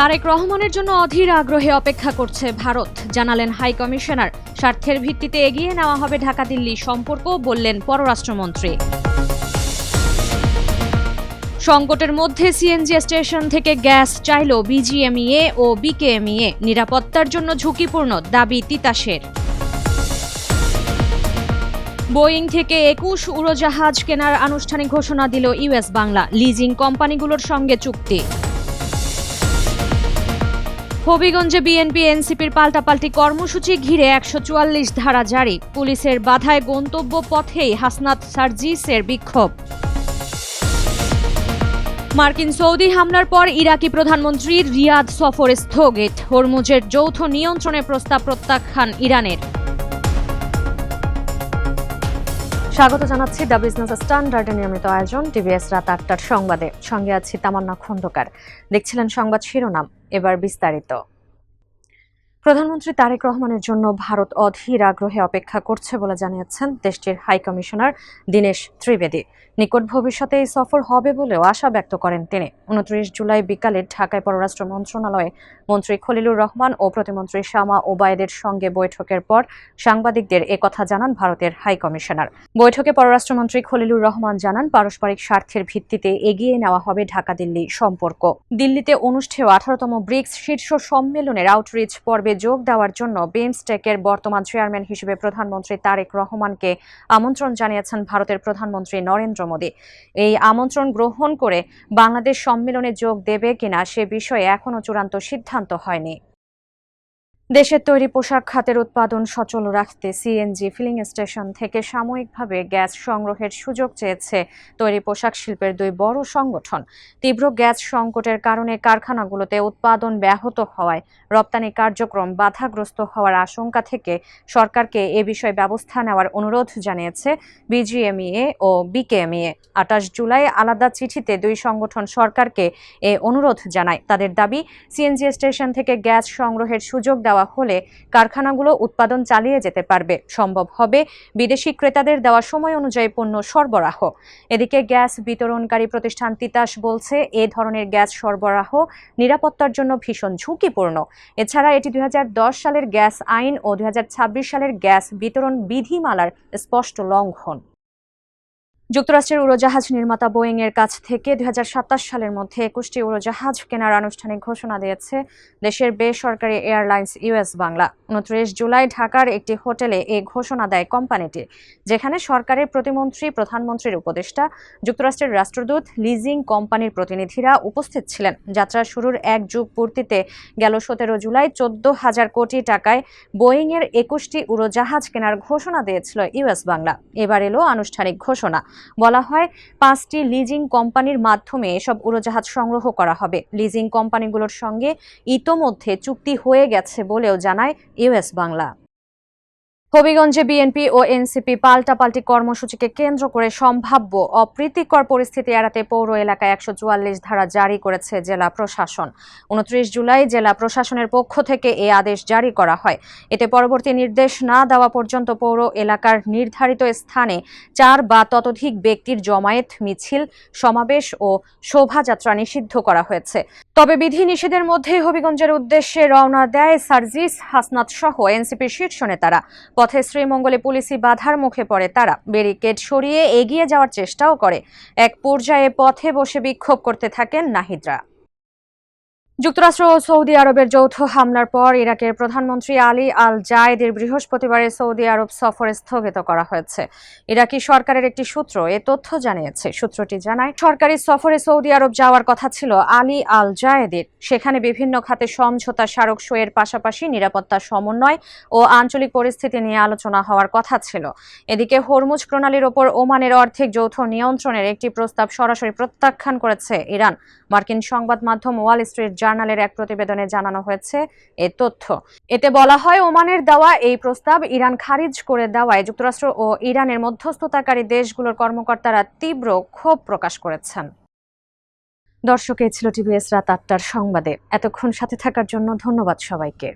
তারেক রহমানের জন্য অধীর আগ্রহে অপেক্ষা করছে ভারত, জানালেন হাই কমিশনার। স্বার্থের ভিত্তিতে এগিয়ে নেওয়া হবে ঢাকা দিল্লি সম্পর্ক, বললেন পররাষ্ট্রমন্ত্রী। সংকটের মধ্যে সিএনজি স্টেশন থেকে গ্যাস চাইল বিজিএমইএ ও বিকেএমইএ, নিরাপত্তার জন্য ঝুঁকিপূর্ণ, দাবি তিতাসের। বোয়িং থেকে ২১ উড়োজাহাজ কেনার আনুষ্ঠানিক ঘোষণা দিল ইউএস বাংলা, লিজিং কোম্পানিগুলোর সঙ্গে চুক্তি। হবিগঞ্জে বিএনপি এনসিপির পাল্টাপাল্টি কর্মসূচি ঘিরে ১৪৪ ধারা জারি, পুলিশের বাধায় গন্তব্য পথেই হাসনাত সার্জিসের বিক্ষোভ। মার্কিন সৌদি হামলার পর ইরাকি প্রধানমন্ত্রীর রিয়াদ সফর স্থগিত, হরমুজের যৌথ নিয়ন্ত্রণের প্রস্তাব প্রত্যাখ্যান ইরানের। স্বাগত জানাচ্ছি দ্য বিজনেস স্ট্যান্ডার্ডের নিয়মিত আয়োজন টিভিএস রাত ৮টার সংবাদে। সঙ্গে আছি তামান্না খন্দকার। দেখছিলেন সংবাদ শিরোনাম, এবার বিস্তারিত। প্রধানমন্ত্রী তারেক রহমানের জন্য ভারত অধীর আগ্রহে অপেক্ষা করছে বলে জানিয়েছেন দেশটির হাই কমিশনার দীনেশ ত্রিবেদী। নিকট ভবিষ্যতে এই সফর হবে বলেও আশা ব্যক্ত করেন তিনি। ২৯ জুলাই বিকালে ঢাকায় পররাষ্ট্র মন্ত্রণালয়ে মন্ত্রী খলিলুর রহমান ও প্রতিমন্ত্রী শামা ওবায়েদের সঙ্গে বৈঠকের পর সাংবাদিকদের একথা জানান ভারতের হাই কমিশনার। বৈঠকে পররাষ্ট্রমন্ত্রী খলিলুর রহমান জানান, পারস্পরিক স্বার্থের ভিত্তিতে এগিয়ে নেওয়া হবে ঢাকা দিল্লি সম্পর্ক। দিল্লিতে অনুষ্ঠেয় ১৮তম ব্রিক্স শীর্ষ সম্মেলনের আউটরিচ পর্বে যোগ দেওয়ার জন্য বিমস্টেকের বর্তমান চেয়ারম্যান হিসেবে প্রধানমন্ত্রী তারেক রহমানকে আমন্ত্রণ জানিয়েছেন ভারতের প্রধানমন্ত্রী নরেন্দ্র মোদী। এই আমন্ত্রণ গ্রহণ করে বাংলাদেশ সম্মেলনে যোগ দেবে কিনা সে বিষয়ে এখনো চূড়ান্ত সিদ্ধান্ত হয়নি। দেশের তৈরি পোশাক খাতের উৎপাদন সচল রাখতে সিএনজি ফিলিং স্টেশন থেকে সাময়িকভাবে গ্যাস সংগ্রহের সুযোগ চেয়েছে তৈরি পোশাক শিল্পের দুই বড় সংগঠন। তীব্র গ্যাস সংকটের কারণে কারখানাগুলোতে উৎপাদন ব্যাহত হওয়ায় রপ্তানি কার্যক্রম বাধাগ্রস্ত হওয়ার আশঙ্কা থেকে সরকারকে এ বিষয়ে ব্যবস্থা নেওয়ার অনুরোধ জানিয়েছে বিজিএমইএ ও বিকেএমইএ। ২৮ জুলাই আলাদা চিঠিতে দুই সংগঠন সরকারকে এ অনুরোধ জানায়। তাদের দাবি, সিএনজি স্টেশন থেকে গ্যাস সংগ্রহের সুযোগ দেওয়া হলে কারখানাগুলো উৎপাদন চালিয়ে যেতে পারবে, সম্ভব হবে বিদেশি ক্রেতাদের দেওয়া সময় অনুযায়ী পণ্য সরবরাহ। এদিকে গ্যাস বিতরণকারী প্রতিষ্ঠান তিতাস বলছে, এ ধরনের গ্যাস সরবরাহ নিরাপত্তার জন্য ভীষণ ঝুঁকিপূর্ণ। এছাড়া এটি ২০১০ সালের গ্যাস আইন ও ২০২৬ সালের গ্যাস বিতরণ বিধিমালার স্পষ্ট লঙ্ঘন। যুক্তরাষ্ট্রের উড়োজাহাজ নির্মাতা বোয়িং এর কাছ থেকে ২০২৭ সালের মধ্যে ২১টি উড়োজাহাজ কেনার আনুষ্ঠানিক ঘোষণা দিয়েছে দেশের বেসরকারি এয়ারলাইন্স ইউএস বাংলা। ২৯ জুলাই ঢাকার একটি হোটেলে এই ঘোষণা দেয় কোম্পানিটি, যেখানে সরকারের প্রতিমন্ত্রী, প্রধানমন্ত্রীর উপদেষ্টা, যুক্তরাষ্ট্রের রাষ্ট্রদূত, লিজিং কোম্পানির প্রতিনিধিরা উপস্থিত ছিলেন। যাত্রা শুরুর ১ যুগ পূর্তিতে গেল ১৭ জুলাই ১৪,০০০ কোটি টাকায় বোয়িং এর ২১টি উড়োজাহাজ কেনার ঘোষণা দিয়েছিল ইউএস বাংলা। এবার এলো আনুষ্ঠানিক ঘোষণা। বলা হয়, ৫টি লিজিং কোম্পানির মাধ্যমে এসব উড়োজাহাজ সংগ্রহ করা হবে। লিজিং কোম্পানিগুলোর সঙ্গে ইতোমধ্যে চুক্তি হয়ে গেছে বলেও জানায় ইউএস বাংলা। হবিগঞ্জে বিএনপি ও এনসিপি পাল্টাপাল্টি কর্মসূচিকে কেন্দ্র করে সম্ভাব্য অপ্রীতিকর পরিস্থিতি এড়াতে পৌর এলাকায় ১৪৪ ধারা জারি করেছে জেলা প্রশাসন। ২৯ জুলাই জেলা প্রশাসনের পক্ষ থেকে এ আদেশ জারি করা হয়। এতে পরবর্তী নির্দেশ না দেওয়া পর্যন্ত পৌর এলাকার নির্ধারিত স্থানে ৪ বা ততোধিক ব্যক্তির জমায়েত, মিছিল, সমাবেশ ও শোভাযাত্রা নিষিদ্ধ করা হয়েছে। তবে বিধি নিষেধের মধ্যে হবিগঞ্জের উদ্দেশ্যে রওনা দেয় সার্জিস, হাসনাত সহ এনসিপির শীর্ষ নেতারা। পথে শ্রীমঙ্গলে পুলিশি বাধার মুখে পড়ে তারা, ব্যারিকেড সরিয়ে এগিয়ে যাওয়ার চেষ্টাও করে। এক পর্যায়ে পথে বসে বিক্ষোভ করতে থাকেন নাহিদরা। যুক্তরাষ্ট্র ও সৌদি আরবের যৌথ হামলার পর ইরাকের প্রধানমন্ত্রী আলী আল জায়েদের বৃহস্পতিবারের সৌদি আরব সফর স্থগিত করা হয়েছে। ইরাকি সরকারের একটি সূত্র এ তথ্য জানিয়েছে। সূত্রটি জানায়, সরকারি সফরে সৌদি আরব যাওয়ার কথা ছিল আলী আল জায়েদের। সেখানে বিভিন্ন খাতে সমঝোতা স্মারক সইয়ের পাশাপাশি নিরাপত্তা সমন্বয় ও আঞ্চলিক পরিস্থিতি নিয়ে আলোচনা হওয়ার কথা ছিল। এদিকে হরমুজ প্রণালীর ওপর ওমানের অর্ধেক যৌথ নিয়ন্ত্রণের একটি প্রস্তাব সরাসরি প্রত্যাখ্যান করেছে ইরান। মার্কিন সংবাদ মাধ্যম ওয়াল স্ট্রিট জার্নালের এক প্রতিবেদনে জানানো হয়েছে এ তথ্য। এতে বলা হয়, ওমানের দেওয়া এই প্রস্তাব ইরান খারিজ করে দেওয়ায় যুক্তরাষ্ট্র ও ইরানের মধ্যস্থতাকারী দেশগুলোর কর্মকর্তারা তীব্র ক্ষোভ প্রকাশ করেছেন। দর্শক, এই ছিল টিভিএস রাত ৮টার সংবাদে। এতক্ষণ সাথে থাকার জন্য ধন্যবাদ সবাইকে।